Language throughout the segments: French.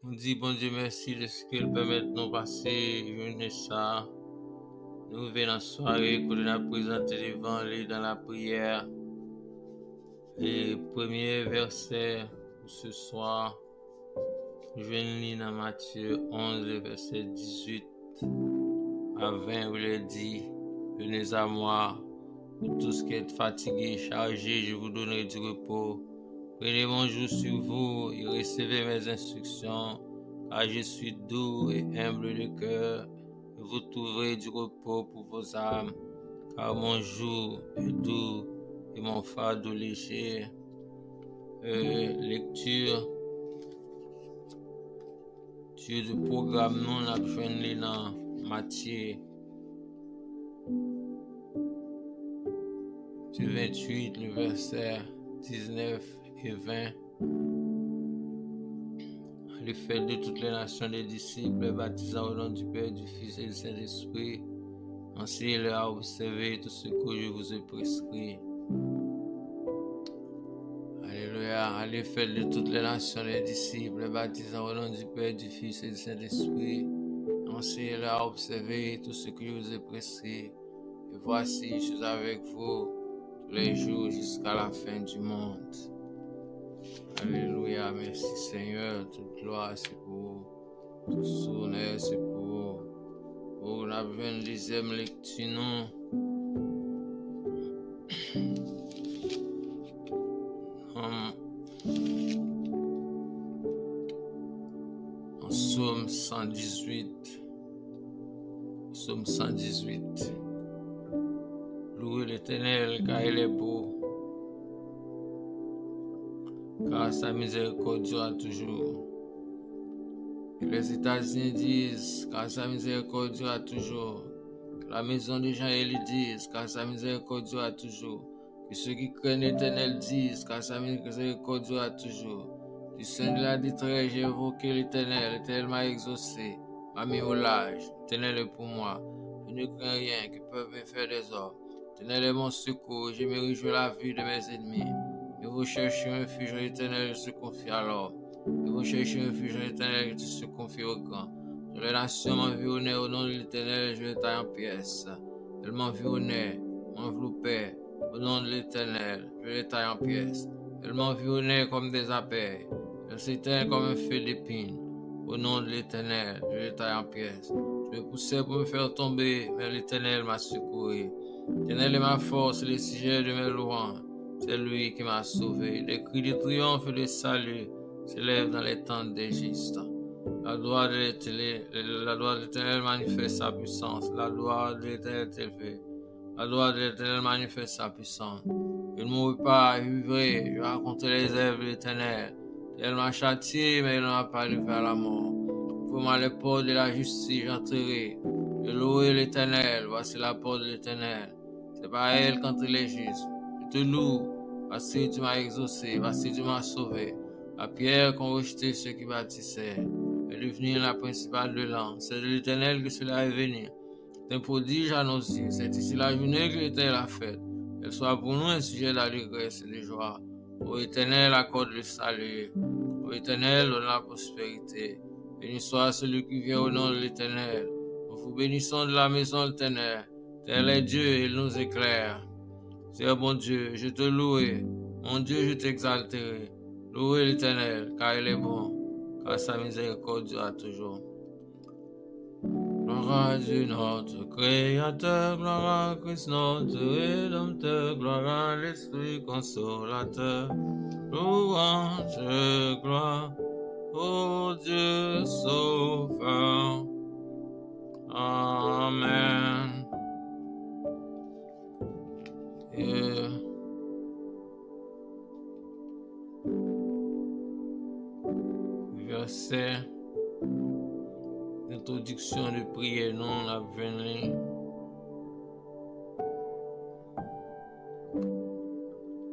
On dit, bon Dieu, merci de ce qu'il permet de nous passer une ça. Nous venons en soirée pour nous présenter devant lui dans la prière. Et premier verset pour ce soir, je viens lire dans Matthieu 11, verset 18 à 20, où il dit, venez à moi, pour tout ce qui est fatigué, chargé, je vous donnerai du repos. Prenez mon joug sur vous et recevez mes instructions, car je suis doux et humble de cœur, et vous trouverez du repos pour vos âmes, car mon joug est doux et mon fardeau léger. Lecture du programme non la dans Matthieu 28, le verset 19 et 20. Allez faire de toutes les nations des disciples, baptisant au nom du Père, du Fils et du Saint-Esprit. Enseignez-leur à observer tout ce que je vous ai prescrit. Alléluia. Allez faire de toutes les nations des disciples, baptisant au nom du Père, du Fils et du Saint-Esprit. Enseignez-leur à observer tout ce que je vous ai prescrit. Et voici, je suis avec vous tous les jours jusqu'à la fin du monde. Alléluia, merci Seigneur, toute gloire c'est pour vous, tout honneur c'est pour vous. On a vu une deuxième lecture, non? En Psaume 118. Psaume 118. Louez l'Éternel car il est beau, car sa miséricorde durera toujours. Et les États-Unis disent, car sa miséricorde durera toujours. Que la maison des gens élus disent, car sa miséricorde durera toujours. Que ceux qui craignent l'Éternel disent, car sa miséricorde durera toujours. Du sein de la détresse, j'ai évoqué l'Éternel, l'Éternel m'a exaucé, m'a mis au large, l'Éternel est pour moi. Je ne crains rien qui peut me faire des hommes. L'Éternel est mon secours, je me réjouis la vue de mes ennemis. Et vous cherchez un refuge, l'Éternel, je se confie alors. Et vous cherchez un refuge, l'Éternel, je se confie au grand. Sur les nations m'environnaient au nom de l'Éternel, je les taille en pièces. Elles m'environnaient, m'enveloppaient, au nom de l'Éternel, je les taille en pièces. Elles m'environnaient comme des abeilles. Elles s'éteignent comme un feu d'épines. Au nom de l'Éternel, je les taille en pièces. Je me poussais pour me faire tomber, mais l'Éternel m'a secouru. L'Éternel est ma force, le sujet de mes louanges. C'est lui qui m'a sauvé. Les cris de triomphe et de salut s'élèvent dans les tentes d'Égypte. La gloire de l'Éternel manifeste sa puissance. La gloire de l'Éternel est élevée. La gloire de l'Éternel manifeste sa puissance. Je ne mourrai pas, je vivrai. Je raconterai les œuvres de l'Éternel. Elle m'a châtié, mais il ne m'a pas livré à la mort. Pour moi, les portes de la justice, j'entrerai. Je louerai l'Éternel. Voici la porte de l'Éternel. C'est par elle qu'entre les justes. Je te loue. Voici tu m'as exaucé. Voici tu m'as sauvé. La pierre qu'ont rejeté ceux qui bâtissaient est devenue la principale de l'an. C'est de l'Éternel que cela est venu. C'est un prodige à nos yeux. C'est ici la journée que l'Éternel a faite. Qu'elle soit pour nous un sujet d'allégresse et de joie. Ô Éternel, accorde le salut. Ô Éternel, donne la prospérité. Béni soit celui qui vient au nom de l'Éternel. Nous vous bénissons de la maison de l'Éternel. Tel est Dieu, il nous éclaire. Seigneur bon Dieu, je te louerai. Mon Dieu, je t'exalterai. Louez l'Éternel, car il est bon, car sa miséricorde durera toujours. Gloire à Dieu notre Créateur, gloire à Christ notre Rédempteur, gloire à l'Esprit consolateur. Louange, gloire au Dieu sauveur. Amen. Verset d'introduction de prière, non la venue.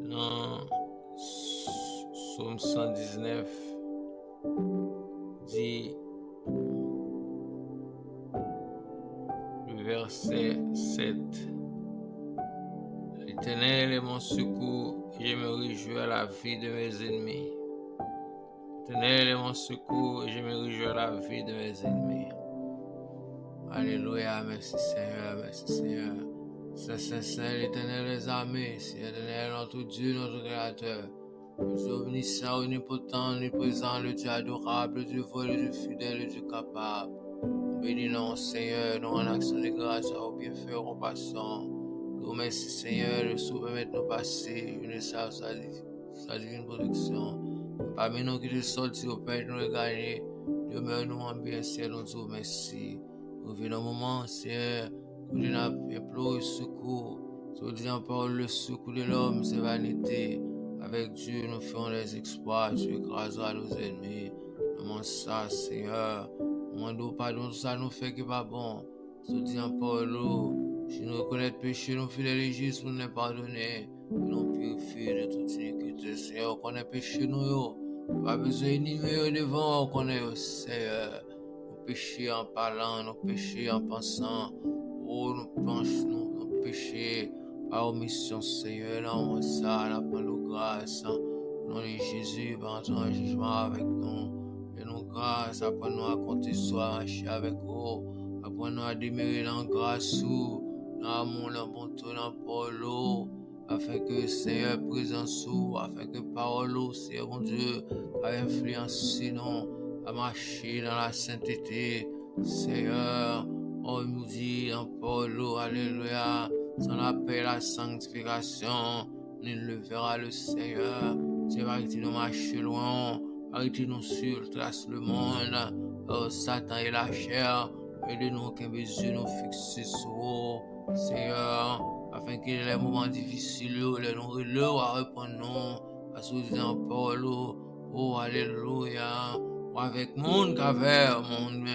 Dans Psaume 119 dit le verset 7. L'Éternel est mon secours et je me réjouis à la vie de mes ennemis. L'Éternel est mon secours et je me réjouis à la vie de mes ennemis. Alléluia, merci Seigneur, merci Seigneur. Saint, l'Éternel des armées, c'est l'Éternel notre Dieu, notre Créateur. Le Dieu omniscient, omnipotent, omniprésent, le Dieu adorable, le Dieu vrai, le Dieu fidèle, le Dieu capable. Nous bénissons Seigneur, nous en action de grâce à vos bienfaits, aux compassions. Nous remercions Seigneur de nous permettre de passer une sa divine protection. Parmi nous qui te sortis au Père, nous regagner, demeure-nous en bien, Seigneur, nous te remercions. Nous venons au moment, Seigneur, où nous avons imploré secours. Nous disons par le secours de l'homme, c'est vanité. Avec Dieu, nous ferons des exploits. Tu écraseras nos ennemis. Nous demandons ça, Seigneur. Nous demandons pardon, tout ça nous fait qui n'est pas bon. Nous disons par l'eau. Si nous reconnaissons péché, nous fidèles et justes, nous nous pardonner. Nous purifier de toute iniquité. Seigneur, on connaît péché, nous. Pas besoin d'ignorer devant, on connaît, Seigneur. Nous péchons en parlant, nous péchons en pensant. Oh, nous péchons par omission, Seigneur. Nous ça, nous prenons grâce. Nous de Jésus, par ton jugement avec nous. Et nous grâce, apprenons à compter sur marcher avec vous. Apprenons à demeurer dans la grâce, dans l'amour, dans la bonté, dans la parole. Afin que Seigneur présent sous, afin que parole, Seigneur mon Dieu, a influencé nous à marcher dans la sainteté. Seigneur, on nous dit en parole, alléluia, sans la paix, la sanctification, nul ne verra le Seigneur. C'est arrêter nous marcher loin, arrêter nous sur le monde, Satan et la chair, aidez-nous qu'un besoin nous fixer sur Seigneur. Afin que les moments difficiles, les nous relèvent à répondre non, à soutenir en parole, oh alléluia, ou avec monde qui avait,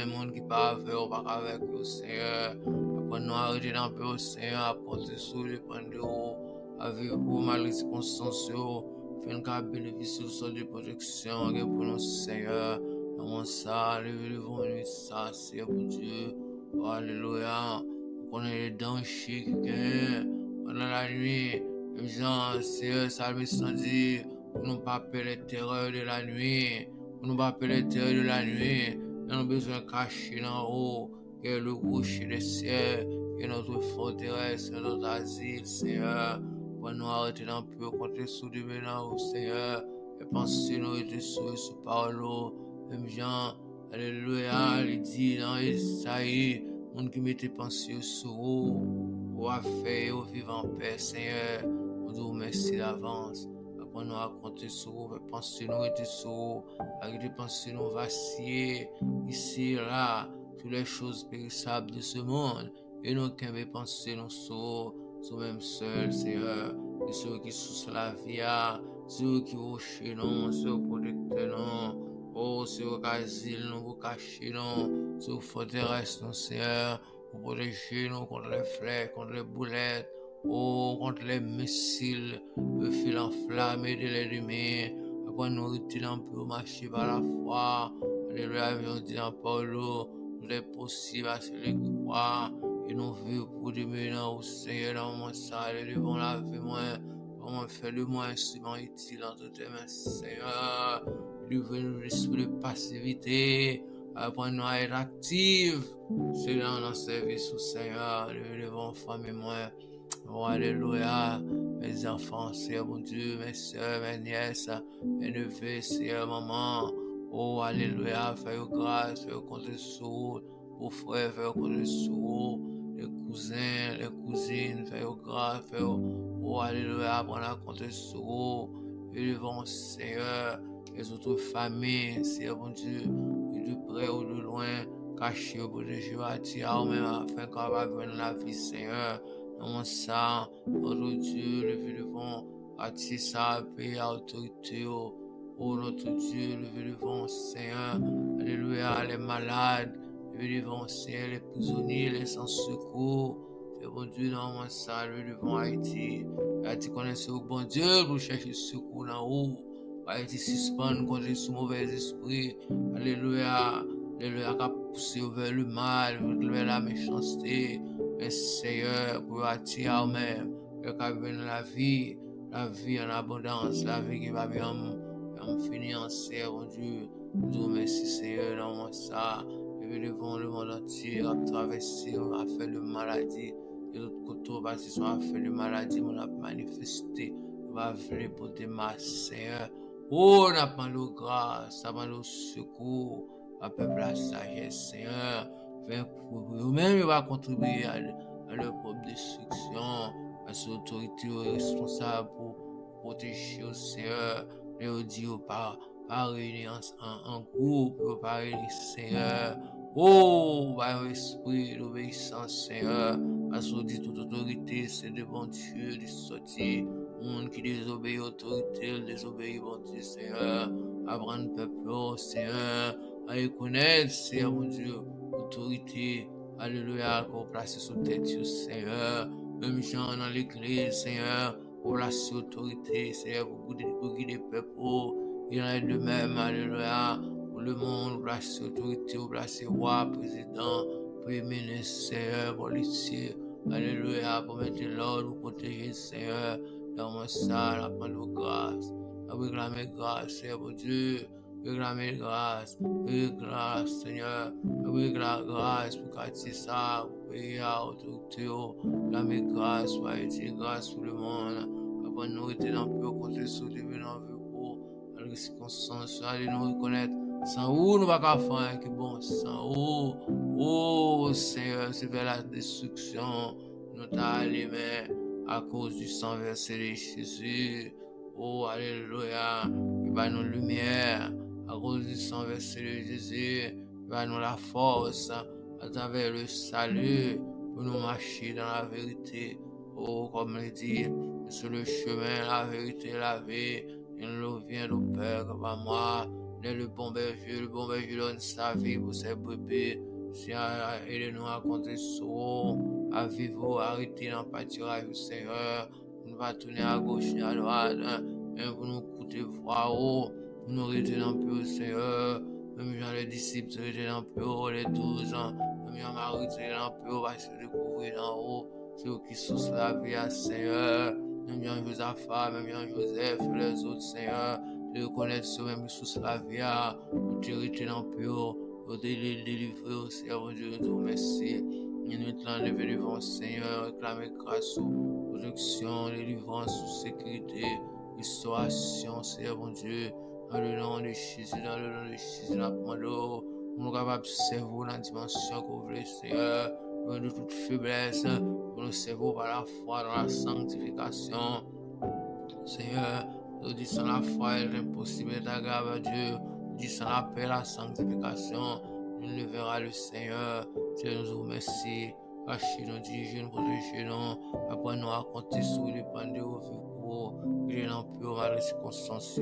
monde qui pas avec, ou pas avec le Seigneur, après nous arrêter dans le Seigneur, à porter sous les prendre à vivre malgré les circonstances, afin qu'à bénéficier de sorte de protection, pour nous Seigneur, dans ça, levez-vous, ça, c'est pour Dieu, oh alléluia. On est les dangers qui gagnent pendant la nuit. Les gens, Seigneur, salmiste dit, pour nous pas peur les terreurs de la nuit. Pour nous pas peur les terreurs de la nuit. Nous avons besoin de cacher en haut, qui est le rocher des cieux, qui est notre forteresse, notre asile, Seigneur. Pour nous arrêter dans le peu, compter sous du maintenant, Seigneur. Et penser nous être sous par l'eau. Même gens, alléluia, il dit dans Isaïe, monde qui mettait pensée sur vous, ou à faire, ou vivre en paix, Seigneur. On vous remercie d'avance. Après nous raconter sur vous, penser nous était sur vous, avec des pensées nous vaciller, ici, là, toutes les choses périssables de ce monde, et nous qui avons pensé nous sur même seul, Seigneur, et ceux qui sont sur la vie, ceux qui vont chez nous, ceux qui protecteurs nous. Oh, c'est au casil, nous vous cachez, nous, c'est au forteresse, nous, Seigneur, vous protégez nous contre les flèches, contre les boulettes, oh, contre les missiles, le fil enflammé de l'ennemi. Après, nous retirons un peu marcher par la foi. Alléluia, on dit en Paulo, nous est possible à celui qui croit, et nous vivons pour demeurer au Seigneur dans mon salut, devant la vie, moi, comment faire de moi un instrument utile en toutes les mains, Seigneur. Livrez-nous l'esprit de passivité, apprenez-nous à être actifs, c'est dans notre service au Seigneur, devant femme et moi. Oh, alléluia, mes enfants, Seigneur mon Dieu, mes soeurs, mes nièces, mes neveux, Seigneur, maman. Oh, alléluia, fais-vous grâce, fais-vous compter sur vos frères, fais-vous compter sur les cousins, les cousines, fais-vous grâce, fais-vous, oh, alléluia, apprenez à compter sur et devant Seigneur, les autres familles, Seigneur mon Dieu, de près ou de loin, cachés au bout de Dieu, attire même afin qu'on va venir la vie, Seigneur. Dans ça, notre Dieu, levé devant, attire ça, paix, autorité, oh notre Dieu, levé devant, Seigneur, alléluia, les malades, levé devant, Seigneur, les prisonniers, les sans secours, c'est bon Dieu, dans ça, levé devant Haïti, Haïti connaît au bon Dieu pour chercher secours dans haut, Haïti suspend contre ce mauvais esprit, alléluia, alléluia, qui a poussé vers le mal, vers la méchanceté. Mais Seigneur, pour attirer même, que la vie en abondance, la vie qui va bien On finit en serre, mon Dieu. Nous merci, Seigneur, dans mon ça. Et devant le monde entier, à traverser, on a fait de maladie. Et l'autre côté, parce qu'on a fait de maladie, on a manifesté. On va venir pour tes Seigneur. Oh, on a pas de grâce, on a pas de secours. À peuple la sagesse, Seigneur. Vous-même, il va contribuer à leur propre destruction. Parce que l'autorité est responsable pour protéger au Seigneur. Et on dit pas réunir en groupe, pas réunir Seigneur. Oh, par l'esprit d'obéissance, Seigneur. Parce qu'on dit toute autorité, c'est devant Dieu, de sortir. Monde qui désobéit l'autorité, désobéit bon Dieu, Seigneur. Apprendre le peuple, Seigneur. À reconnaître, Seigneur, mon Dieu, autorité. Alléluia, qu'on place sous tête, Seigneur. Même gens dans l'église, Seigneur, pour placer autorité, Seigneur, pour guider le peuple. Il en est de même, alléluia, pour le monde, pour placer autorité, pour placer roi, président, premier ministre, Seigneur, policier, alléluia, pour mettre l'ordre, pour protéger, Seigneur, dans mon salle, à prendre grâce, à réclamer grâce, Seigneur, mon Dieu. Réclamer grâce, Seigneur, réclamer grâce pour quartier ça, pour payer à autorité, réclamer grâce, pour être grâce pour le monde, après nous être dans le peu, côté sous les venants, pour les circonstances, allez nous reconnaître, sans où nous ne pouvons pas faire, que bon, sans où, oh Seigneur, c'est vers la destruction, nous t'allons, mais à cause du sang versé de Jésus, oh alléluia, il va nous lumière. À cause du sang versé de Jésus, il va nous la force à travers le salut pour nous marcher dans la vérité. Oh, comme il dit, sur le chemin, la vérité, la vie, il nous vient au Père comme à moi. Il est le bon berger donne sa vie pour ses brebis. Si aidez-nous à compter sur à vivre, à arrêter dans le pâturage du Seigneur, pour ne pas tourner à gauche ni à droite, mais pour nous écouter voir haut. Nous retenons peu, Seigneur. Même Jean les disciples se retenant peu, les 12 ans. Même Jean Marie se retenant peu, va se découvrir en haut. C'est eux qui sourcent la vie à Seigneur. Même Jean Josaphat, même Jean Joseph, les autres, Seigneur. De reconnaître ceux-mêmes qui sourcent la vie à. Pour te retenant peu, pour te délivrer, Seigneur, mon Dieu, nous merci. Nous nous lever devant Seigneur, réclamer grâce, protection, délivrance, sécurité, restauration, Seigneur, mon Dieu. Dans le nom de Jésus, nous demandons, nous sommes capables de servir dans la dimension que vous voulez, Seigneur, loin de toute faiblesse, pour nous servir par la foi dans la sanctification. Seigneur, nous disons sans la foi, il est impossible d'être agréable à Dieu. Nous disons sans la paix, la sanctification, nous ne verra le Seigneur. Seigneur, nous vous remercie. Cachez-nous, dirigez-nous, protégez-nous. Apprenez-nous à compter sur les plans de vos vies. Il est dans pur mal les circonstances.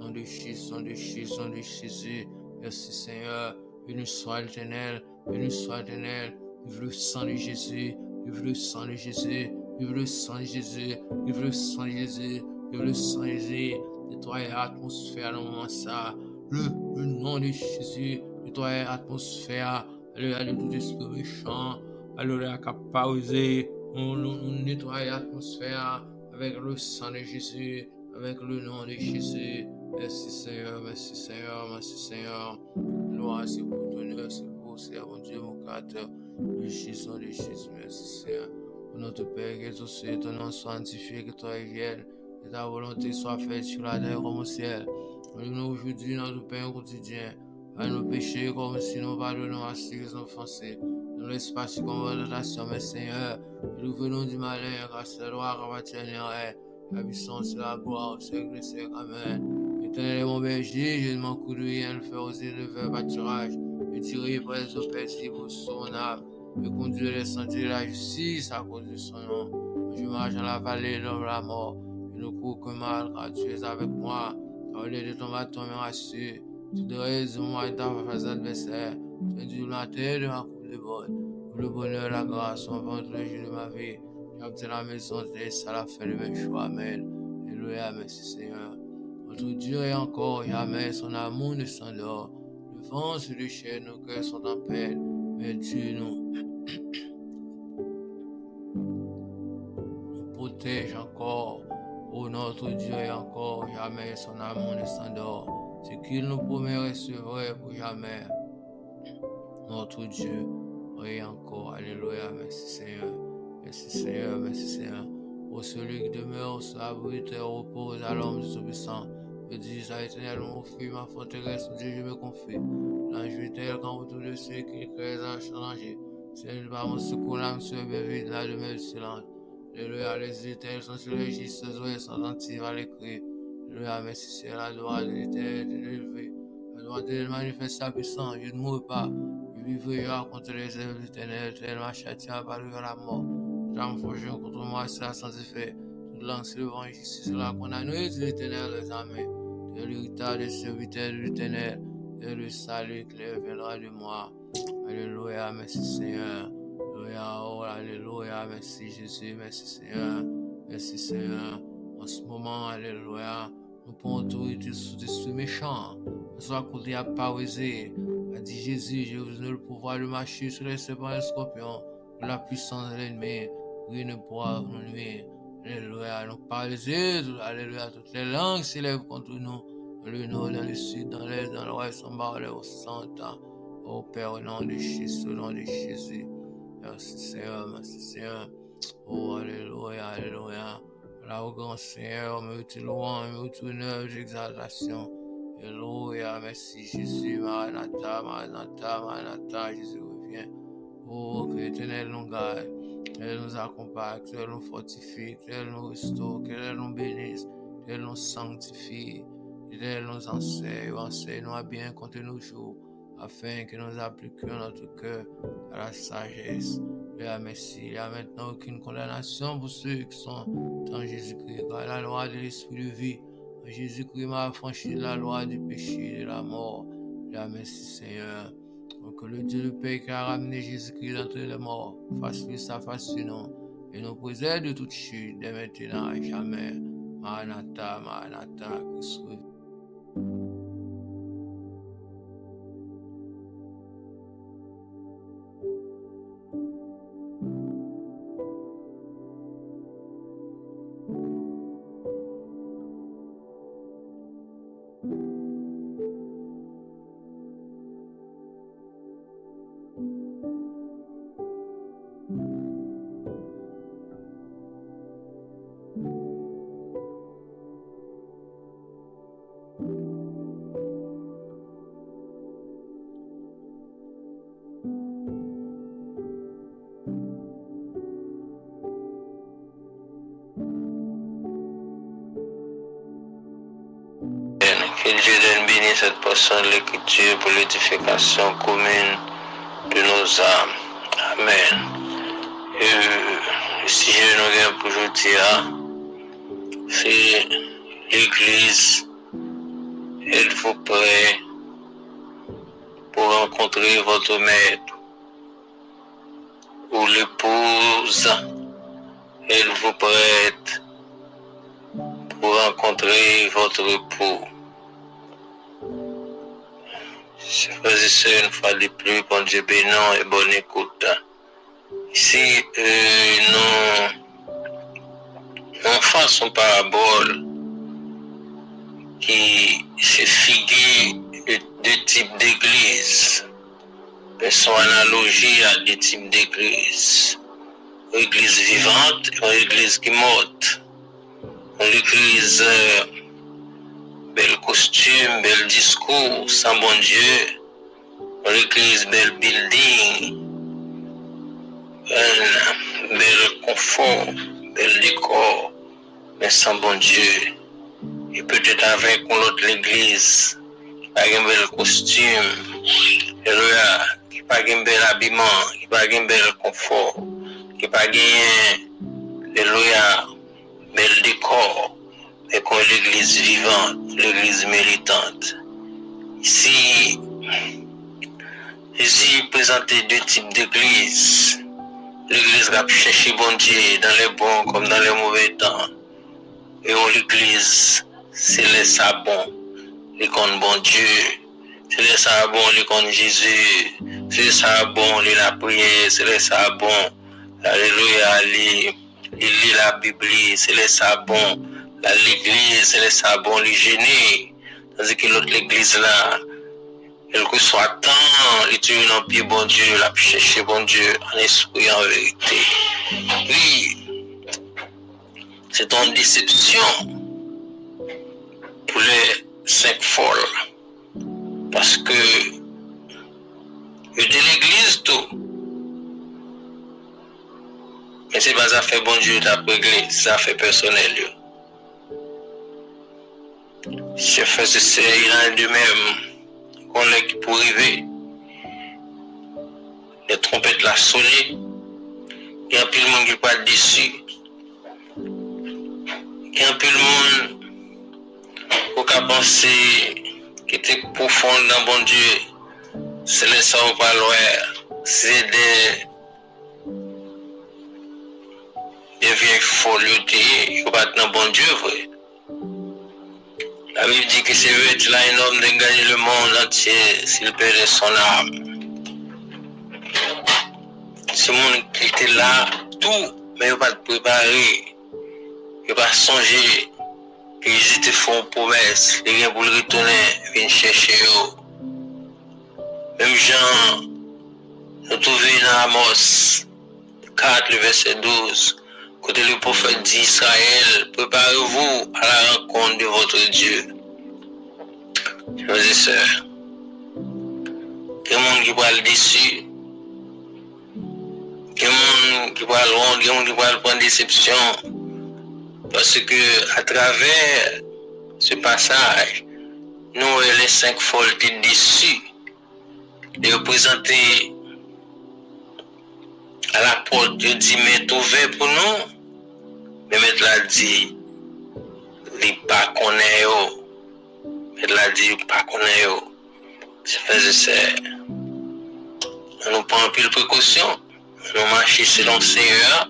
Nom de Jésus, nom de Jésus, nom de Jésus. Merci Seigneur. Béni soit l'Éternel, béni soit l'Éternel. Vive le sang de Jésus, vive le sang de Jésus, vive le sang de Jésus, vive le sang de Jésus, vive le sang de Jésus. Nettoyez l'atmosphère dans le moment ça. Le nom de Jésus, nettoyez l'atmosphère. Alléluia de tout esprit méchant. Alléluia capable. Nous nettoyons l'atmosphère avec le sang de Jésus, avec le nom de Jésus. Merci Seigneur, merci Seigneur, merci Seigneur. Gloire, c'est pour ton honneur, c'est pour Seigneur, mon Dieu, mon Créateur. Le Jésus, de Jésus, merci Seigneur. Pour notre Père qui est au ciel, ton nom soit sanctifié, que toi vienne, que ta volonté soit faite sur la terre comme au ciel. Donne-nous aujourd'hui notre pain quotidien. Pardonne nos péchés comme si nous pardonnons à ceux qui nous offensés. Dans l'espace comme tentation, mais Seigneur, nous venons du malin, car c'est le droit qu'on va tenir la puissance et la gloire au siècle des siècles. Amen. Éternel est mon berger, je ne m'en coude rien, le faire oser le faire pâturage, me tirer par les eaux paisibles pour son âme, me conduire les sentiers de la justice à cause de son nom. Je marche dans la vallée de la mort, je ne cours que mal, car tu es avec moi. Car au lieu de ton bâton me rassure, tu dresses moi et ta face adversaire, tu induis la terre de ma coupe de bonne. Pour le bonheur, la grâce, on va entre les jours de ma vie. J'ai obtenu la maison de ça la fin de mes choix. Amen. Alléluia, merci Seigneur. Notre Dieu est encore jamais, son amour ne s'endort. Le vent se déchaîne, nos cœurs sont en peine, mais Dieu nous protège encore. Oh notre Dieu, et encore jamais son amour ne s'endort. Ce qu'il nous promet reste vrai pour jamais. Notre Dieu, et encore, alléluia, merci Seigneur, merci Seigneur, merci Seigneur. Ô celui qui demeure sur l'abri et repose à l'homme du Tout-Puissant, je dis à l'Éternel, mon fils, ma forteresse, où Dieu, je me confie. L'ange éternel, quand autour de ceux qui créent un changer. C'est par mon secours, l'âme se bien vide, la demeure du silence. Alléluia, les éternels sont sur les gistes, ses oreilles sont attentives à l'écrit. Alléluia, merci Seigneur, la droite de l'éternel est élevée. La droite de l'éternel manifeste sa puissance, je ne mourrai pas. Je vivrai contre les œuvres de l'éternel, tel ma châtiment par la mort. J'en forge contre moi, cela sans effet. Toute langue se levant ici sur la condamnée de l'éternel, les armées. De l'héritage des serviteurs de l'éternel, et le salut clair viendra de moi. Alléluia, merci Seigneur. Alléluia, oh, alléluia, merci Jésus, merci Seigneur. Merci Seigneur. En ce moment, alléluia, nous prenons autorité sur des méchants. Soit côté à pariser. A dit Jésus, je vous donne le pouvoir de marcher sur les serpents et les scorpions, pour la puissance de l'ennemi, rien ne pourra nous nuire. Alléluia, nous parlons, alléluia, toutes les langues s'élèvent contre nous, dans le nord, dans le sud, dans l'est, dans l'ouest, sont barrés au centre. Ô Père, au nom de Jésus, au nom de Jésus. Merci Seigneur, merci Seigneur. Oh, alléluia, alléluia. La au grand Seigneur, mérite louange, mérite honneur, exaltation. Alléluia, merci Jésus, Maranatha, Maranatha, Maranatha, Jésus revient. Oh, que l'Éternel nous garde, qu'elle nous accompagne, qu'elle nous fortifie, qu'elle nous restaure, qu'elle nous bénisse, qu'elle nous sanctifie, qu'elle nous enseigne-nous à bien compter nos jours, afin que nous appliquions notre cœur à la sagesse. Merci. Il n'y a maintenant aucune condamnation pour ceux qui sont en Jésus-Christ, car la loi de l'esprit de vie, Jésus-Christ m'a affranchi de la loi du péché et de la mort. Merci Seigneur. Que le Dieu de paix qui a ramené Jésus-Christ d'entre les morts fasse lui sa face sur nous et nous préserve de toute chute dès maintenant et jamais. Maranatha, Maranatha, Christ revient. Que Dieu donne béni cette portion de l'écriture pour l'édification commune de nos âmes. Amen. Si je nous viens pour aujourd'hui, c'est l'Église. Êtes-vous prêt pour rencontrer votre maître? Ou l'épouse, êtes-vous prête pour rencontrer votre époux? Frères et sœurs, une fois de plus, bon Dieu bénant et bonne écoute. Ici, nous faisons une parabole qui se figure de deux types d'églises. Sont analogie à deux types d'églises. Une église vivante et une église qui est morte. Une église bel costume, bel discours, sans bon Dieu. Une église bel building, un bel confort, bel décor, mais sans bon Dieu. Et peut-être avec une autre église, qui n'a pas un bel costume, qui n'a pas un bel habillement, qui n'a pas un bel confort, qui n'a pas un bel décor, mais comme l'église vivante, l'église méritante. Ici, Jésus présentait deux types d'églises. L'église qui a cherché bon Dieu dans les bons comme dans les mauvais temps. Et l'église, c'est les sabons, les comptes bon Dieu. C'est les sabons, les comptes Jésus. C'est les sabons, la prière. C'est les sabons, alléluia, lit la Bible. C'est les sabons, l'église, elle est ça bon, lui gêné. Tandis que l'autre l'église là, elle reçoit tant, elle est dans pied bon Dieu, la chercher bon Dieu en esprit, en vérité. Oui, c'est une déception pour les 5 folles. Parce que de l'église tout. Mais c'est pas ça fait bon Dieu t'a réglé, ça fait personnel. Je fais ce il en a de même qu'on est qui pour arriver. Les trompettes la sonné. Il y a un peu de monde qui pas dessus. Il y a un peu de monde qui a pensé qui était profond dans bon Dieu. C'est les ça ou pas loin. C'est des vieilles folies qui pas dans bon Dieu, vrai. La Bible dit que c'est vrai qu'il a un homme de gagner le monde entier s'il perdait son âme. Ce monde qui était là, tout, mais il n'a pas préparé, il n'a pas songé, qu'ils étaient font une promesse, les gens pour le retourner, viennent chercher eux. Même Jean, nous trouvons dans Amos 4, le verset 12. Côté le prophète dit Israël, préparez-vous à la rencontre de votre Dieu. Frères et sœurs, il y a des gens qui parlent dessus, il y a des gens qui parlent rond, il y a des gens qui parlent prendre déception. Parce que à travers ce passage, nous, les 5 folles étaient déçus de représenter à la porte, Dieu dit, mais tout ouvert pour nous. Mais maître l'a dit, il pas connaît yo. Maître l'a dit, il pas connaît yo. C'est fait, nous prenons plus de précautions. Nous marchons selon le Seigneur.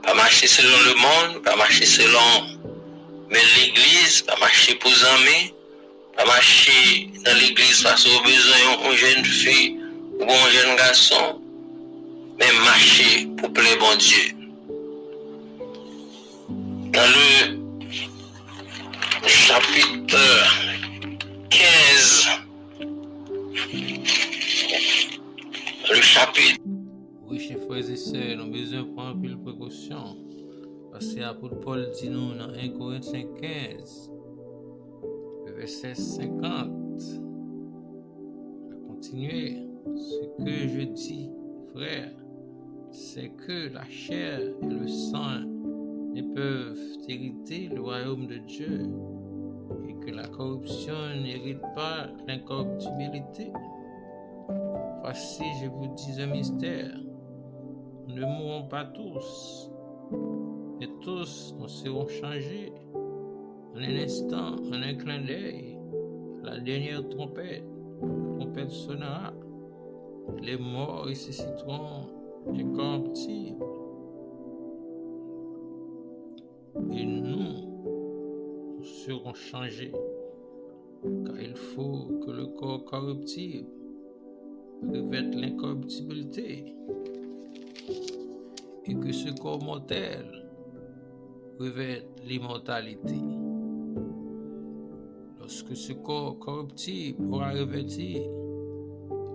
Pas marcher selon le monde, pas marcher selon mais l'église, pas marcher pour amis, pas marcher dans l'église parce qu'on a besoin d'une jeune fille ou d'un jeune garçon, mais marcher pour plaire bon Dieu. Dans le chapitre 15, le chapitre. Oui, chers frères et sœurs, nous avons besoin de prendre plus de précautions. Parce que l'apôtre Paul dit nous dans 1 Corinthiens 15, verset 50. On va continuer. Ce que je dis, frère, c'est que la chair et le sang ne peuvent hériter le royaume de Dieu et que la corruption n'hérite pas l'incorruptibilité. Voici, je vous dis un mystère. Nous ne mourrons pas tous, mais tous nous serons changés en un instant, en un clin d'œil. La dernière trompette, la trompette sonnera. Les morts ressusciteront incorruptibles. Et nous serons changés, car il faut que le corps corruptible revête l'incorruptibilité et que ce corps mortel revête l'immortalité. Lorsque ce corps corruptible aura revêtu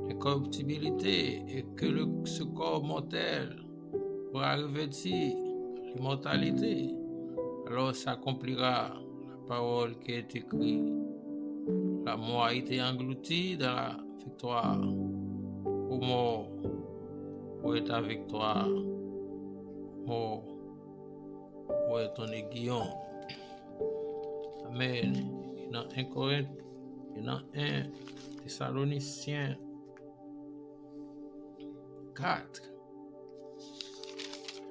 l'incorruptibilité et que ce corps mortel aura revêtu l'immortalité, alors s'accomplira la parole qui est écrite. La mort a été engloutie dans la victoire. Ô mort, où est ta victoire? Mort, où est ton aiguillon? Amen. Et dans 1 Corinthiens, et dans 1 Thessaloniciens 4,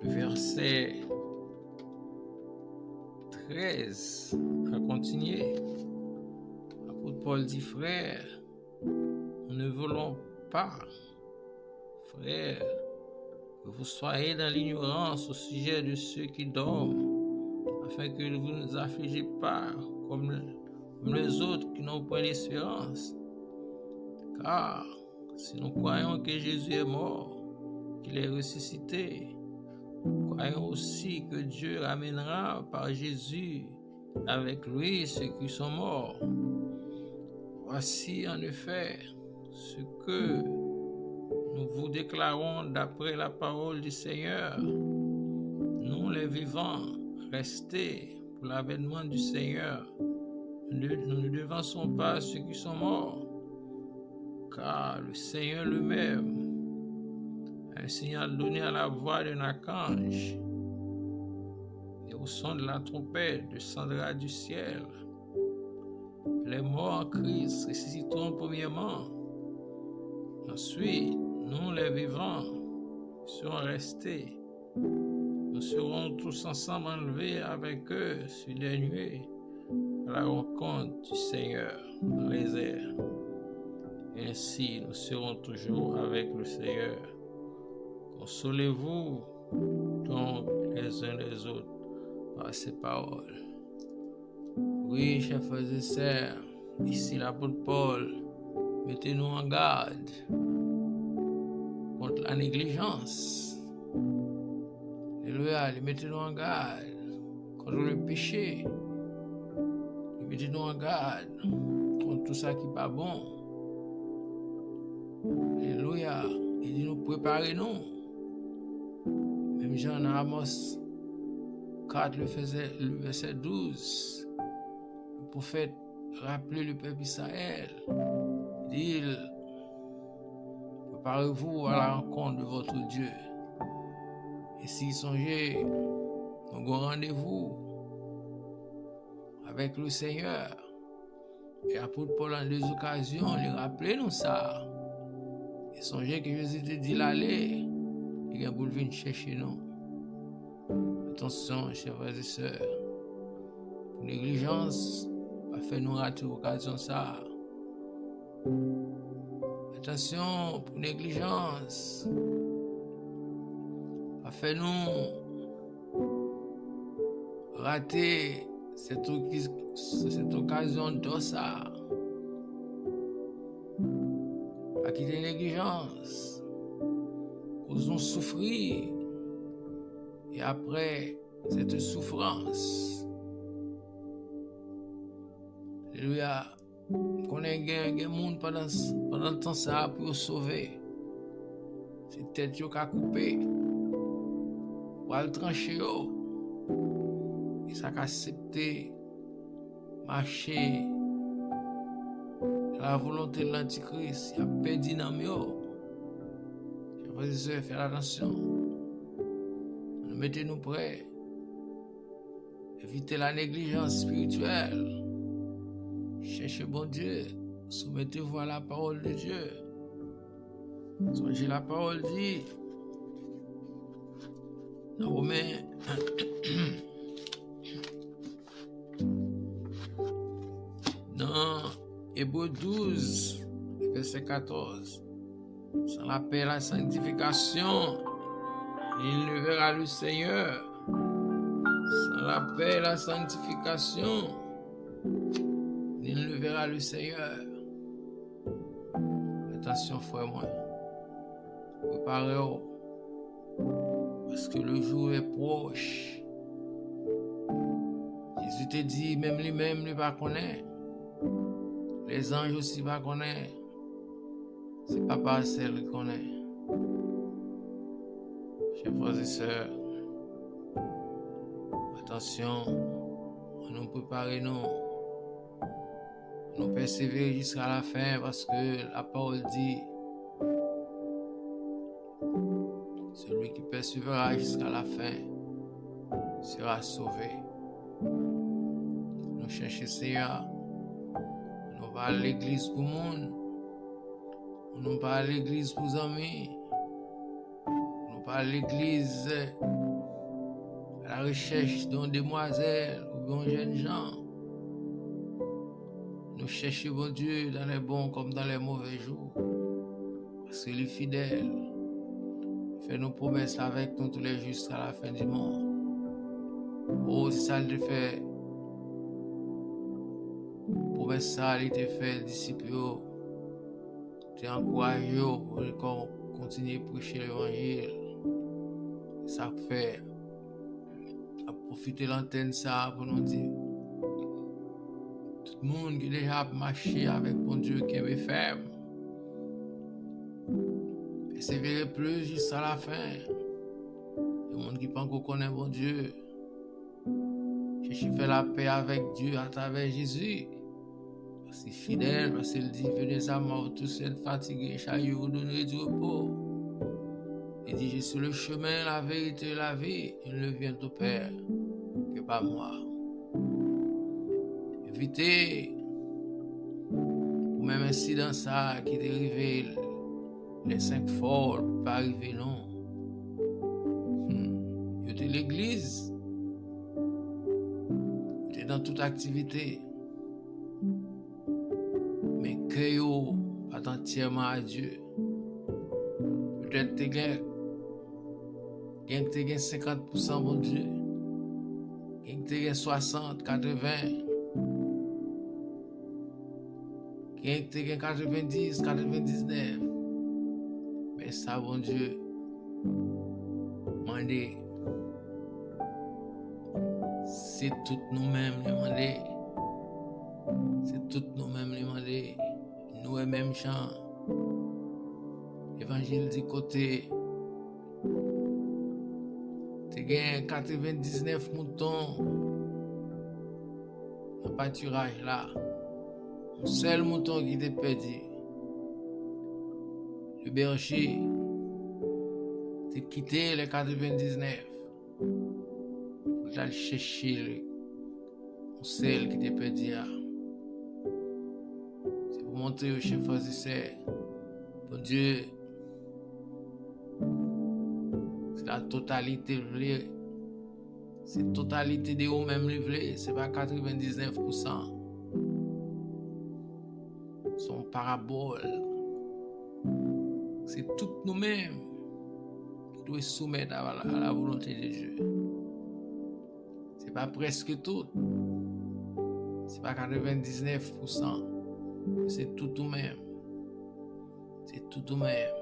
verset 13, à continuer. L'apôtre Paul dit, frère, nous ne voulons pas, frère, que vous soyez dans l'ignorance au sujet de ceux qui dorment, afin que vous ne vous affligez pas comme les autres qui n'ont point d'espérance. Car si nous croyons que Jésus est mort, qu'il est ressuscité, Croyons aussi que Dieu ramènera par Jésus avec lui ceux qui sont morts. Voici en effet ce que nous vous déclarons d'après la parole du Seigneur. Nous les vivants, restés pour l'avènement du Seigneur, nous ne devançons pas ceux qui sont morts, car le Seigneur lui-même, un signal donné à la voix d'un archange et au son de la trompette descendra du ciel. Les morts en Christ ressusciteront premièrement. Ensuite, nous les vivants serons restés. Nous serons tous ensemble enlevés avec eux sur les nuées à la rencontre du Seigneur dans les airs. Et ainsi, nous serons toujours avec le Seigneur. Consolez-vous donc les uns les autres par ces paroles. Oui, chers frères et sœurs, ici l'apôtre Paul, mettez-nous en garde contre la négligence. Alléluia, mettez-nous en garde contre le péché. Mettez-nous en garde contre tout ça qui n'est pas bon. Alléluia, il dit nous préparez-nous. Même Jean dans Amos 4, le verset 12, le prophète rappelait le peuple Israël. Il dit, préparez-vous à la rencontre de votre Dieu. Et si songez, nous avons rendez-vous avec le Seigneur. Et apôtre Paul en 2 occasions, il rappelait nous ça. Et songez que Jésus te dit l'aller, il vient pour venir chercher nous. Attention, chers frères et sœurs, pour négligence, pas faire nous rater l'occasion ça. Attention, pour négligence, pas faire nous rater cette occasion de ça. Pas quitter négligence, causons souffrir. Et après cette souffrance, alléluia, qu'on ait gagné monde pendant le temps ça pour sauver. C'est tête qui a coupé, pour le trancher. Et ça a accepté marcher la volonté de l'Antichrist. Il a perdu dans le frères, faire attention. Mettez-nous prêts. Évitez la négligence spirituelle. Cherchez bon Dieu. Soumettez-vous à la parole de Dieu. Songez la parole dit dans Romains dans Hébreux 12, verset 14. Sans la paix et la sanctification, il ne verra le Seigneur. Sans la paix et la sanctification, il ne verra le Seigneur. Attention, frère, moi. Préparez-vous. Parce que le jour est proche. Jésus te dit, même lui-même, ne pas connaître. Les anges aussi pas connaître. C'est Papa seul qui connaît. Chers frères et sœurs, attention, nous préparons, nous persévérer jusqu'à la fin parce que la parole dit celui qui persévérera jusqu'à la fin sera sauvé. Nous cherchons le Seigneur, nous allons à l'église pour le monde, nous allons à l'église pour les amis. À l'église, à la recherche d'une demoiselle ou d'un jeune gens. Nous cherchons bon Dieu dans les bons comme dans les mauvais jours. Parce qu'il est fidèle. Il fait nos promesses avec nous tous les jours jusqu'à la fin du monde. Oh, c'est ça le fait. Promesse ça, il te fait, disciple, tu encourages pour continuer à prêcher l'évangile. Ça fait à profiter l'antenne ça pour nous dire tout le monde qui déjà marché avec bon Dieu qui est ferme. Persévérer plus jusqu'à la fin. Le monde qui pense qu'on connaît bon Dieu. Chercher faire la paix avec Dieu à travers Jésus. Parce qu'il est fidèle, parce qu'il dit venez à moi, tous êtes fatigués, chahiers, vous donnerez du repos. Il dit je suis le chemin, la vérité et la vie. Il ne vient au Père que par moi. Évitez, pour même incident ça qui dérive les 5 folles, pour pas arriver non. Vous êtes l'église, vous êtes dans toute activité, mais que vous pas entièrement à Dieu. Peut-être que tu as 50% bon Dieu, tu as 60, 80. Qui est 90, 99. Mais ça, bon Dieu, mandé, c'est tout nous-mêmes demandé. C'est tout nous-mêmes demandé. Nous et même chant. Évangile du côté. Tu as 99 moutons dans le pâturage là. Un seul mouton qui t'est perdu. Le berger t'a quitté les 99 pour aller chercher un seul qui t'est perdu. C'est pour montrer au chef frère, bon Dieu, c'est la totalité de c'est la totalité de vous-même livré, c'est pas 99%. Son parabole. C'est tout nous-mêmes qui devons soumettre à la volonté de Dieu. C'est pas presque tout. C'est pas 99%. C'est tout nous-mêmes. C'est tout nous-mêmes.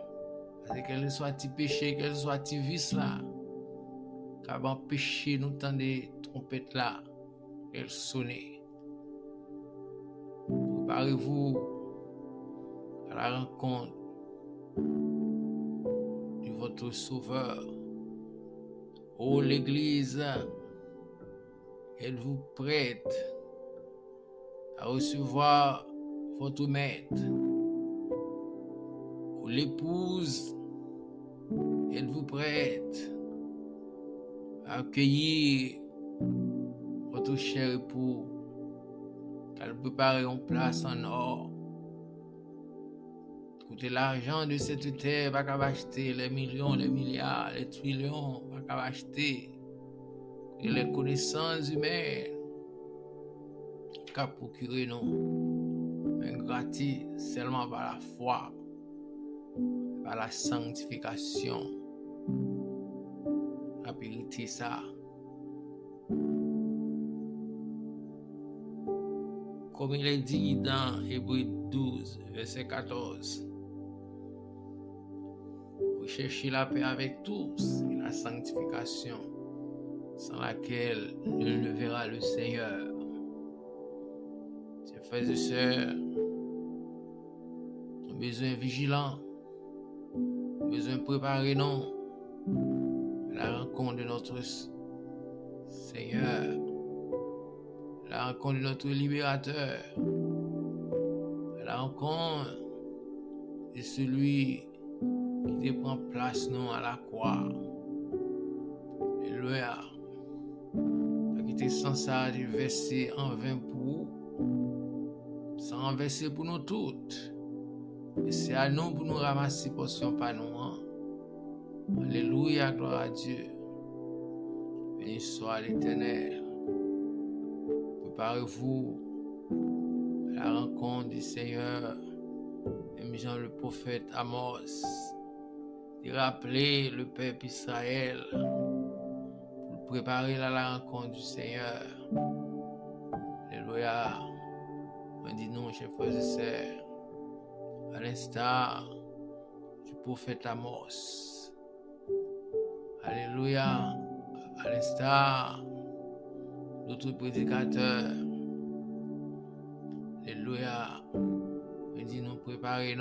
Parce que quel soit petit péché, quel soit petit vice là, qui va empêcher nous d'entendre des trompettes là, elles sonner. Préparez-vous à la rencontre de votre Sauveur. Oh l'Église, êtes-vous prête à recevoir votre Maître? Oh l'épouse, êtes-vous prête à accueillir votre cher époux, à le préparer en place en or? Écoutez, l'argent de cette terre va pas acheter les millions, les milliards, les trillions, va pas acheter. Et les connaissances humaines qu'à procurer nous, mais gratis seulement par la foi, par la sanctification. La vérité ça. Comme il est dit dans Hébreux 12, verset 14. Chercher la paix avec tous et la sanctification sans laquelle nul ne verra le Seigneur. Chers frères et sœurs, nous avons besoin de vigilants, nous avons besoin de préparer nous à la rencontre de notre Seigneur, à la rencontre de notre libérateur, à la rencontre de celui qui te prend place nous à la croix. Alléluia. Qui était sans ça de verser en vain pour vous, sans verser pour nous toutes. Et c'est à nous pour nous ramasser portion par nous. Alléluia, gloire à Dieu. Béni soit l'Éternel. Préparez-vous à la rencontre du Seigneur. Même Jean le prophète Amos, de rappeler le peuple Israël pour préparer la rencontre du Seigneur. Alléluia. On dit non, chers frères et sœurs, à l'instar du prophète Amos. Alléluia. À l'instar d'autres prédicateurs. Alléluia. Il dit nous préparer à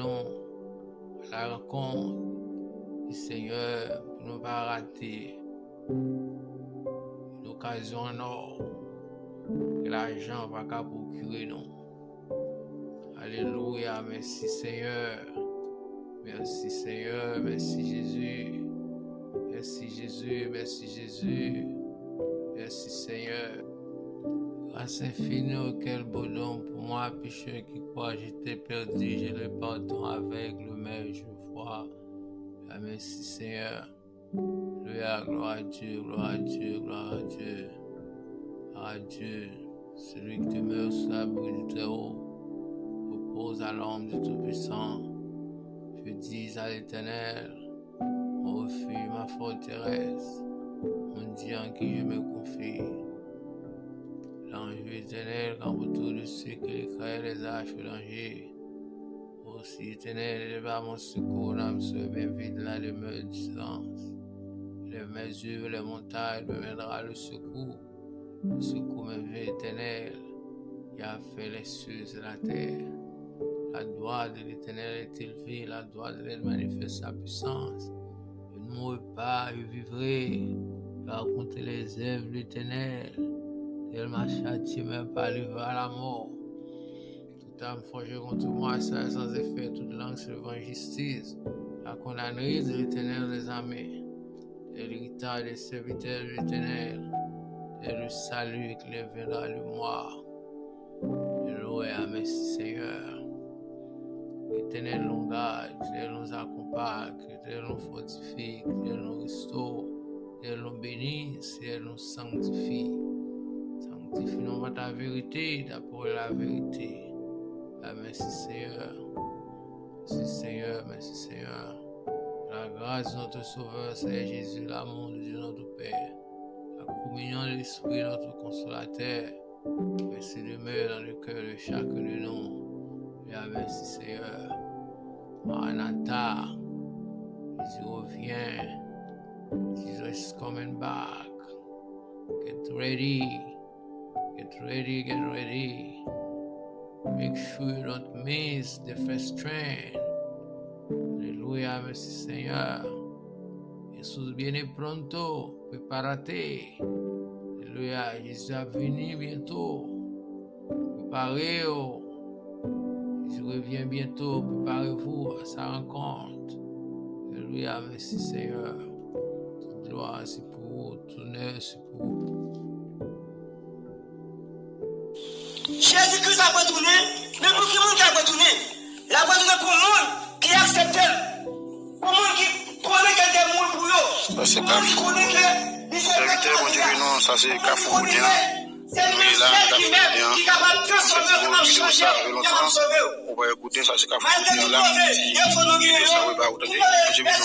la rencontre du Seigneur pour ne pas rater une occasion en or que l'argent va pas procurer nous. Alléluia. Merci Seigneur. Merci Seigneur. Merci Jésus. Merci Jésus. Merci Jésus. Merci Seigneur. Grâce infinie, quel bonhomme pour moi, pécheur qui croit, j'étais perdu, je le pardon avec le maire, je vois. Merci Seigneur. Gloire à Dieu, gloire à Dieu, gloire à Dieu. Gloire à Dieu. Celui qui demeure sous l'abri du Très-Haut repose à l'ombre du Tout-Puissant. Je dis à l'Éternel, mon refuge, ma forteresse, mon Dieu en qui je me confie. L'ange éternel, quand autour de ceux qui éclairent les arches au danger. Aussi éternel, éleva mon secours, l'âme se bien vide la demeure du silence. Lève mes yeux vers les montagnes, me mènera le secours. Le secours me vient éternel, qui a fait les cieux et la terre. La droite de l'Éternel est élevée, la droite de l'Éternel manifeste sa puissance. Je ne mourrai pas, je vivrai, je raconter les œuvres de l'Éternel. Elle m'a châtié, même pas livré à la mort. Toute âme forgée contre moi, ça sans effet, toute langue se devant justice. La condamnerie de l'Éternel des armées, et l'héritage des serviteurs de l'Éternel, et le salut qui les viendra de moi. Alléluia, merci Seigneur. L'Éternel nous garde, l'Éternel nous accompagne, l'Éternel nous fortifie, l'Éternel nous restaure, l'Éternel nous bénisse, l'Éternel nous sanctifie. Sanctifie-nous par ta vérité, d'après la vérité. Merci Seigneur. Merci Seigneur, merci Seigneur. La grâce de notre Sauveur, c'est Jésus, l'amour de Dieu notre Père. La communion de l'Esprit, notre consolateur. Merci demeure dans le cœur de chacun de nous. Merci Seigneur. Maranatha. Jésus revient. Jesus is coming back. Get ready. Get ready, get ready. Make sure you don't miss the first train. Alléluia, merci Seigneur. Jesús viene pronto, prepárate. Alléluia, Jésus va venir bientôt. Préparez-vous. Jésus revient bientôt, préparez-vous à sa rencontre. Alléluia, merci Seigneur. Toute gloire, c'est pour vous, tout honneur, c'est pour vous. Jésus-Christ a retourné, mais pour qui monde qui a retourné? Il a retourné pour le monde qui accepte, pour le monde qui connaît qu'il y a des gens pour eux. C'est pas serviteur, mon Dieu, non, ça c'est Kafou Boudin. C'est lui qui est capable de transformer, de changer, de sauver. On va écouter ça, c'est Kafou Boudin là. Ça va pas autant de pas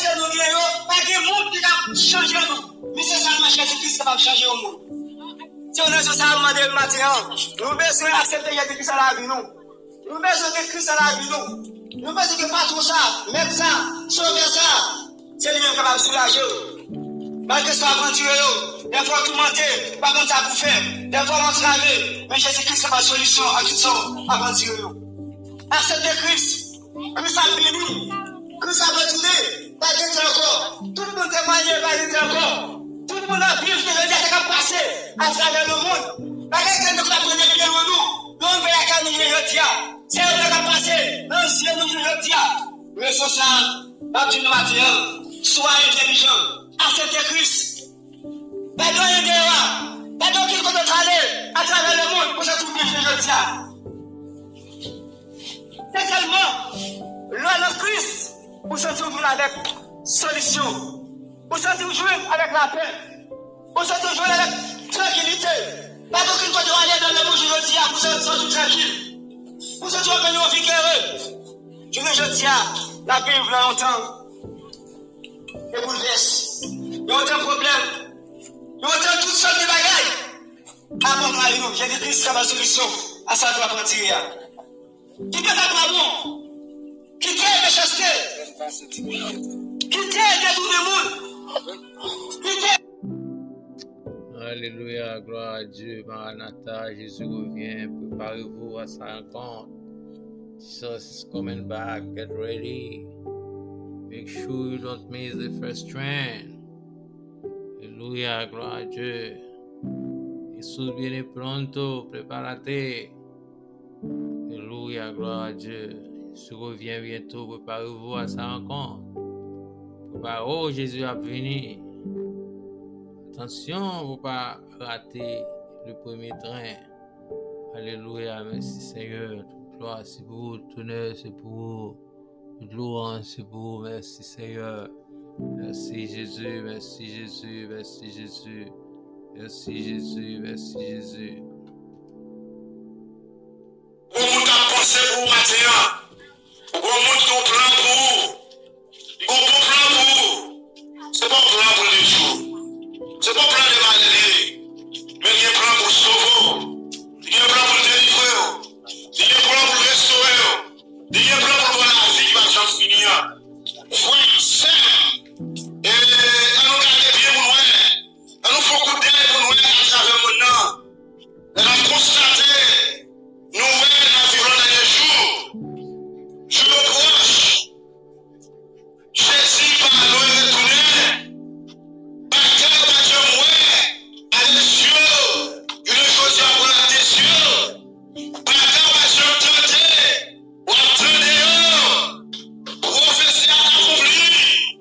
de monde qui a changé nous. Mais c'est seulement Jésus-Christ qui va changer le monde. Si on est sur ça, on le matin, nous besoin d'accepter Jésus-Christ à la vie, nous. Nous besoin de Christ à la vie, nous. Nous besoin de pas tout ça, même ça, sauver ça. C'est lui-même capable de soulager. Malgré ça, aventureux, des fois tourmenté, pas comme ça pour faire, des fois entravé, mais Jésus-Christ, c'est ma solution à tout ça, aventureux. Acceptez Christ. Christ a béni. Christ a retourné. Pas d'être encore. Tout le monde témoigne, pas d'être encore. Tout le monde a vu ce que le diable a passé à travers le monde. La question de la première de nous, nous on veut la canne de Dieu. C'est ce qui a passé dans le ciel de Dieu. Le social, la petite matière, soyez intelligents, acceptez Christ. Pas de rien de là, pas de qui peut aller à travers le monde pour se trouver de Dieu. C'est seulement l'homme de Christ pour se trouver avec solution. Pour se trouver avec la paix. Pour se trouver avec tranquillité. Pas d'aucune fois de aller dans le monde aujourd'hui pour se sentir tranquille. Pour se trouver avec une vie heureux. Je ne dis la vie vient longtemps. Et bouleverse. Il y a autant de problèmes. Il y a autant de toutes sortes de bagailles. Avant de nous, j'ai dit que c'est ma solution à sa droite entière. Quittez ta amour. Quittez la méchanceté. Quittez le détour du monde. Quittez Alléluia, gloire à Dieu. Maranatha, Jésus revient. Préparez-vous à sa rencontre. Jesus is coming back. Get ready. Make sure you don't miss the first train. Alléluia, gloire à Dieu. Jesús viene pronto. Prepárate. Alléluia, gloire à Dieu. Jésus revient bientôt. Préparez-vous à sa rencontre. Oh, Jésus a venu. Attention, il ne faut pas rater le premier train. Alléluia, merci Seigneur. Toute gloire, c'est pour vous. Tout honneur, c'est pour vous. Toute louange, c'est pour vous. Merci Seigneur. Merci Jésus, merci Jésus, merci Jésus. Merci Jésus, merci Jésus. Pour vous penser pour matin, pour vous plan pour vous. Bon plan pour vous. C'est pas un plan pour les jours. C'est pas un plan de maladie. Mais il y a un plan pour sauver. Il y a un plan pour délivrer. Il y a un plan pour restaurer. Il y a un plan pour voir la vie par chance finir. Frère, sœur, et nous garder bien pour nous. Nous faut couper pour nous à travers le monde. Elle a constaté, nous la vivons dans les jours. Jour proche. Jésus par nous retourner. Bataille, à les cieux. Une chose à voir à tes cieux. Bataille, tenter. Ou attendre. Prophétie accomplie.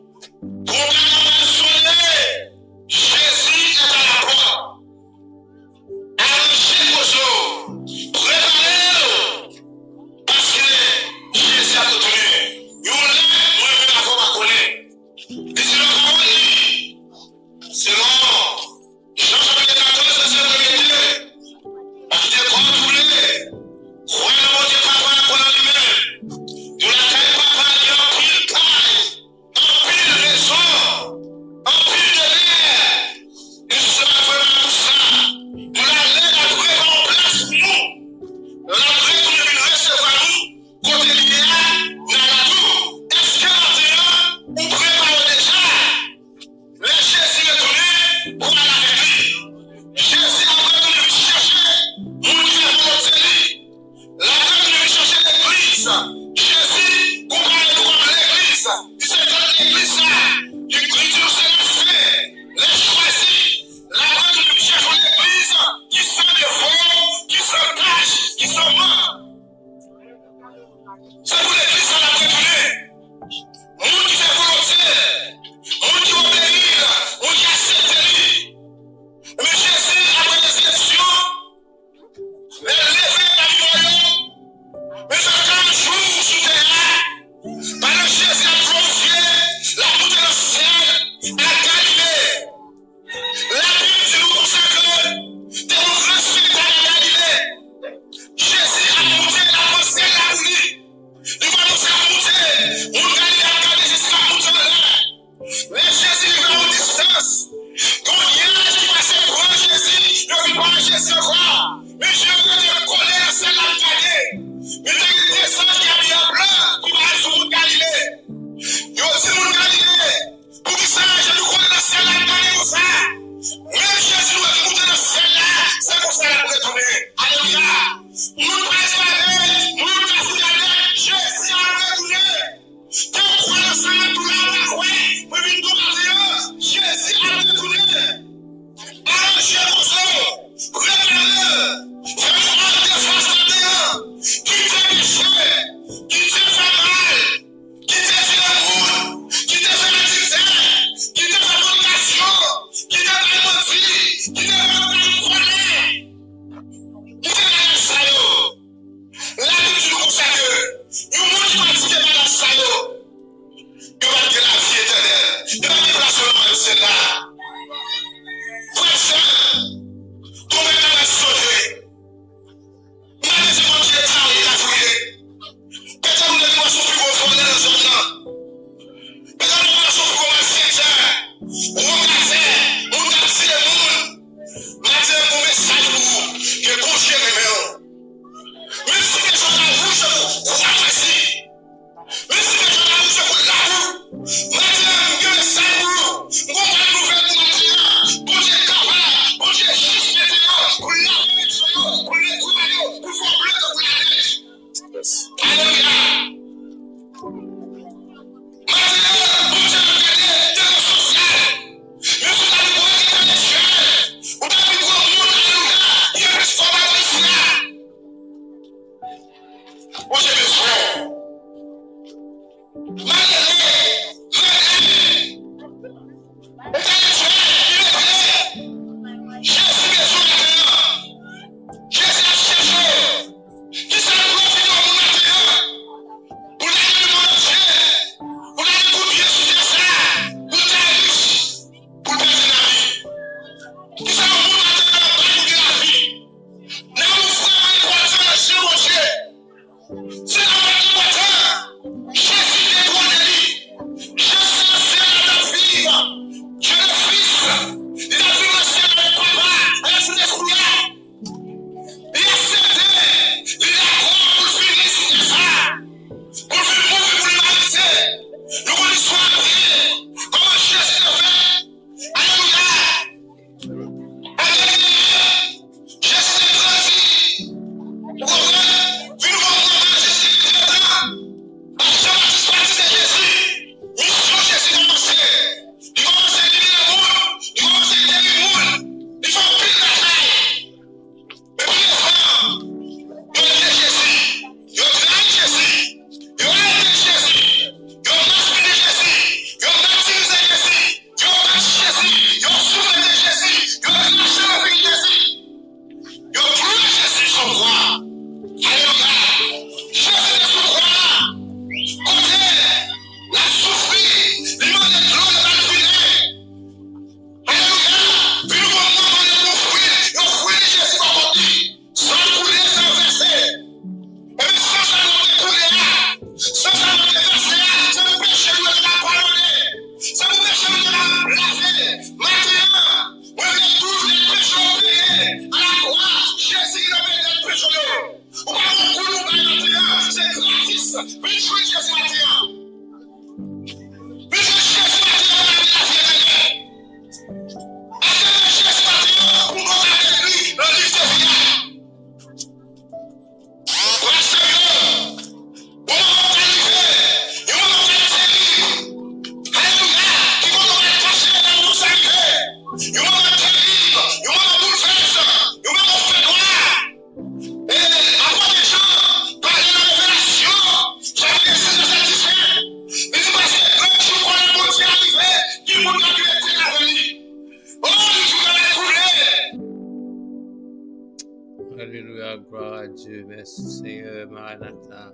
Merci Seigneur, Maranatha.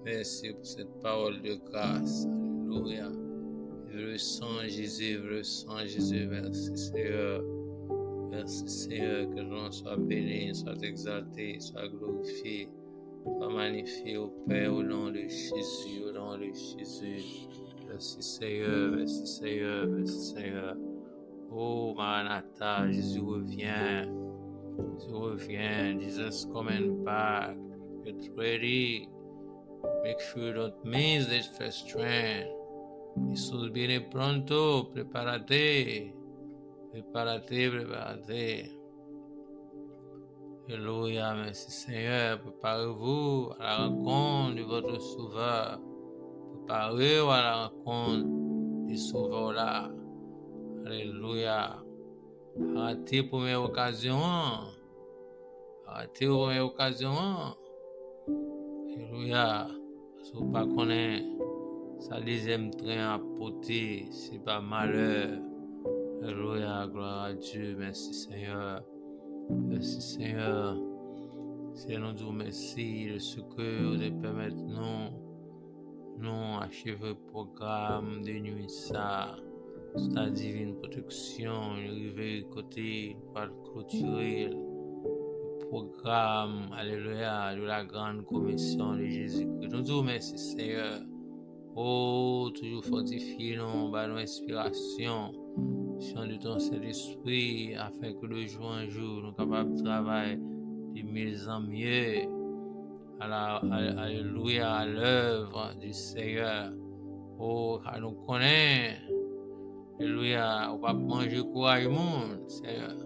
Merci pour cette parole de grâce. Alléluia. Vive le sang Jésus, vive le sang Jésus. Merci Seigneur. Merci Seigneur, que l'on soit béni, soit exalté, soit glorifié, soit magnifié au Père, au nom de Jésus, au nom de Jésus. Merci Seigneur, merci Seigneur, merci Seigneur. Oh Maranatha, Jésus revient. Jésus revient. Jesus coming back. Get ready. Make sure you don't miss that first train. Jesús viene pronto. Prepárate. Prepárate, prepárate. Alléluia, merci Seigneur. Préparez-vous à la rencontre de votre Sauveur. Préparez-vous à la rencontre du Sauveur là. Alléluia. Arrêtez pour mes occasions. Arrêtez pour mes occasions. Alléluia. Si vous ne connaissez pas sa deuxième train à porter, c'est pas malheur. Alléluia, gloire à Dieu. Merci Seigneur. Merci Seigneur. Seigneur, nous disons merci de ce que vous nous permettez nous achever le programme de nuit ça. Sous ta divine protection, nous arrivons côté pour clôturer le programme, alléluia, de la grande commission de Jésus-Christ. Nous disons merci Seigneur. Oh, toujours fortifier nous, par nos inspirations, chant de ton Saint-Esprit, afin que de jour en jour, nous capables de travailler de mieux en mieux, alléluia, à l'œuvre du Seigneur. Oh, car nous connaissons, alléluia, on va manger courage monde, Seigneur.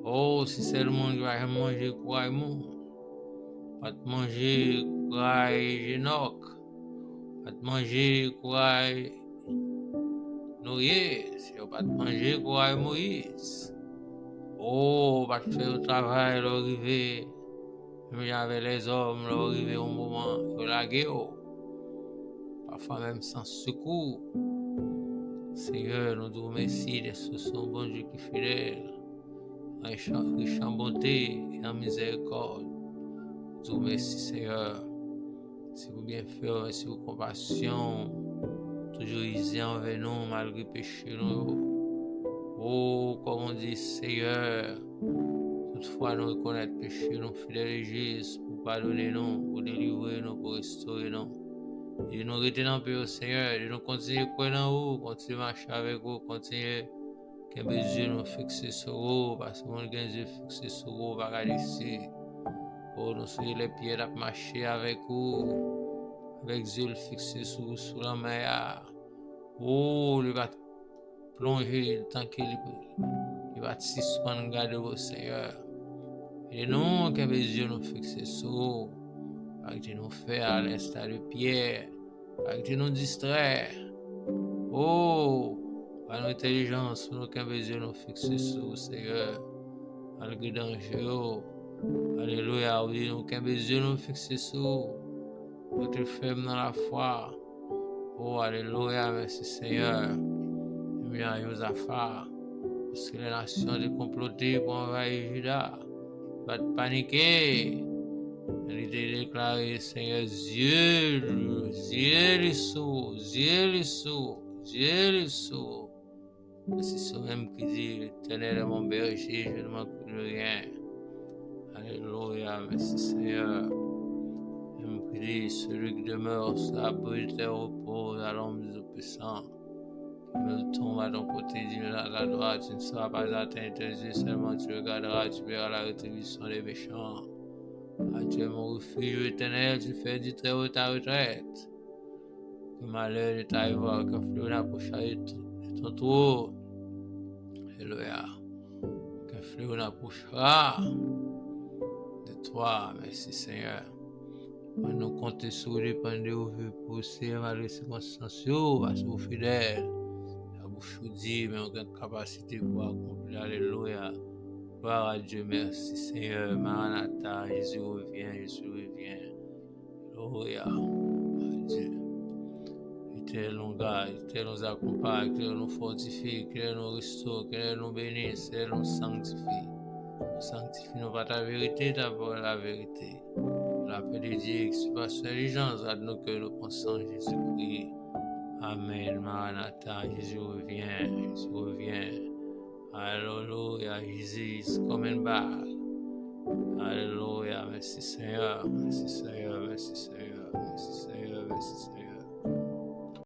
Oh, si c'est le monde qui va manger courage monde, pas de manger courage Enoch. Pas de manger courage Noé, si on pas de manger courage Moïse. Oh, pas de faire le travail, l'arrivée, même avec les hommes, l'arrivée au moment de la guerre. Parfois même sans secours. Seigneur, nous te remercions de ce son bon Dieu qui est fidèle, riche en bonté et en miséricorde. Nous te remercions, Seigneur. Si vous bien faire, merci pour compassion, toujours ici envers nous, malgré péché nous. Oh, comme on dit, Seigneur, toutefois nous reconnaître péché, nous fidèles et justes, pour pardonner nous, pour délivrer nous, pour restaurer nous. Et nous retenons peu, Seigneur, et nous continuer à croire en vous, continuer à marcher avec vous, continuer que mes yeux nous fixer sur vous, parce que mon yeux fixé sur vous, va regarder ici. Oh, nous sommes les pieds à marcher avec vous, avec les yeux fixés sur la mer. Oh, il va plonger tant qu'il va suspendre, garder vos Seigneur. Et nous, que mes yeux nous fixés sur vous, arrêtez nous faire à l'instar de Pierre, arrêtez nous distraire. Oh, par notre intelligence, nous, que mes yeux nous fixés sur vous, Seigneur, malgré le danger. Alléluia, vous dites nous qu'un yeux nous fixés sur votre ferme dans la foi. Oh, alléluia, merci Seigneur. Bien, Josaphat, parce que les nations ont comploté pour envahir Juda. Pas de paniquer. Il était déclaré, Seigneur, Dieu les sourds. C'est ce même qui dit, l'Éternel est mon berger, je ne manque de rien. Alléluia, merci Seigneur. Je me prie, celui qui demeure sur la brute repose à l'ombre du puissant. Qui me tombe à ton côté, dis-le à la droite, tu ne seras pas atteint tes yeux, seulement tu regarderas, tu verras la rétribution des méchants. Ah, tu es mon refuge éternel, tu fais du très haut ta retraite. Que malheur ne t'arrive pas, que fleuve n'approche de ton trône. Alléluia. Que fleuve n'approchera de toi, merci Seigneur. Nous comptons sur les pandés où vous pousser malgré les circonstances, parce que vous fidèles. La bouche vous dit, mais aucune capacité pour accomplir. Alléluia. Gloire à Dieu, merci Seigneur. Maranatha, Jésus revient. Alléluia. Dieu. Qu'il nous garde, qu'il nous accompagne, qu'il nous fortifie, qu'il nous restaure, qu'il nous bénisse, qu'il nous sanctifie. Sanctifie-nous par ta vérité, ta parole la vérité. La paix de Dieu qui surpasse l'intelligence, garde-nous que nous pensons Jésus-Christ. Amen. Maranatha, Jésus revient, Jésus revient. Alléluia, Jésus is coming back. Alléluia, merci Seigneur, merci Seigneur, merci Seigneur.